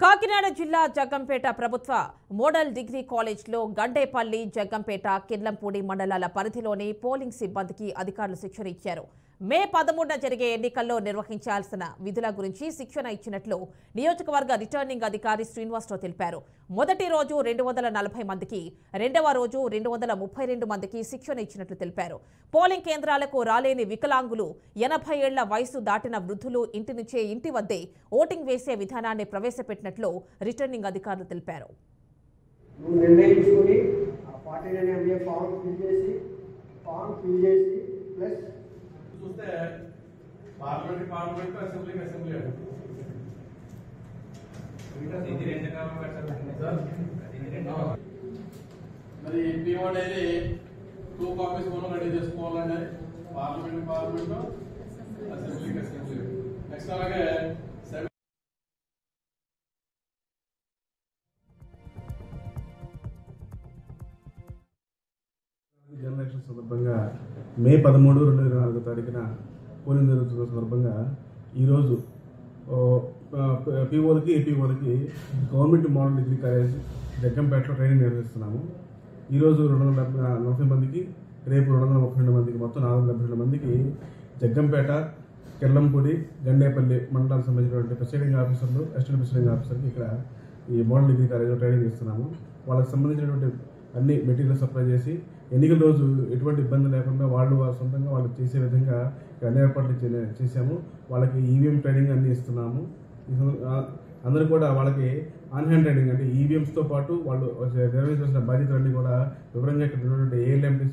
కాకినాడ జిల్లా జగ్గంపేట ప్రభుత్వ model degree కాలేజ్లో గండేపల్లి, జగ్గంపేట, కిర్లంపూడి మండలాల పరిధిలోని పోలింగ్ సిబ్బందికి అధికారులు శిక్షణ ఇచ్చారు. మే 13న జరిగే ఎన్నికల్లో నిర్వహించాల్సిన విధుల గురించి శిక్షణ ఇచ్చినట్లు నియోజకవర్గ రిటర్నింగ్ అధికారి శ్రీనివాసరావు తెలిపారు. మొదటి రోజు 240 మందికి, రెండవ రోజు 232 మందికి శిక్షణ ఇచ్చినట్లు తెలిపారు. పోలింగ్ కేంద్రాలకు రాలేని వికలాంగులు, 80 ఏళ్ల వయసు దాటిన వృద్ధులు ఇంటి నుంచే ఇంటి వద్దే ఓటింగ్ వేసే విధానాన్ని ప్రవేశపెట్టినట్లు రిటర్నింగ్ అధికారులు తెలిపారు. చూస్తే పార్లమెంట్ అసెంబ్లీ మరి ఎంపీఓ అనేది 2 కాపీస్ మనం రెడీ చేసుకోవాలండి. పార్లమెంట్ అసెంబ్లీ నెక్స్ట్ అలాగే జనరల్ ఎలక్షన్ సందర్భంగా మే 13, 2024 తారీఖున పోలింగ్ జరుగుతున్న సందర్భంగా ఈరోజు పీఓలకి, ఏపీఓలకి గవర్నమెంట్ మోడల్ డిగ్రీ కాలేజ్ జగ్గంపేటలో ట్రైనింగ్ నిర్వహిస్తున్నాము. ఈరోజు 240 మందికి, రేపు 232 మందికి, మొత్తం 472 మందికి జగ్గంపేట, కిర్లంపూడి, గండేపల్లి మండలానికి సంబంధించినటువంటి ప్రిసైడింగ్ ఆఫీసర్లు, అసిస్టెంట్ ప్రిసైడింగ్ ఆఫీసర్కి ఇక్కడ ఈ మోడల్ డిగ్రీ కాలేజ్లో ట్రైనింగ్ ఇస్తున్నాము. వాళ్ళకి సంబంధించినటువంటి అన్ని మెటీరియల్ సప్లై చేసి ఎన్నికల రోజు ఎటువంటి ఇబ్బంది లేకుండా వాళ్ళు సొంతంగా వాళ్ళు చేసే విధంగా అన్ని ఏర్పాట్లు చేశాము. వాళ్ళకి ఈవీఎం ట్రైనింగ్ అన్ని ఇస్తున్నాము. అందరూ కూడా వాళ్ళకి ఆన్ హ్యాండ్ ట్రైనింగ్ అంటే ఈవీఎంస్తో పాటు వాళ్ళు నిర్వహించాల్సిన బాధ్యతలన్నీ కూడా వివరంగా ఇక్కడ ఉన్నటువంటి ఏఎల్ఎంటీ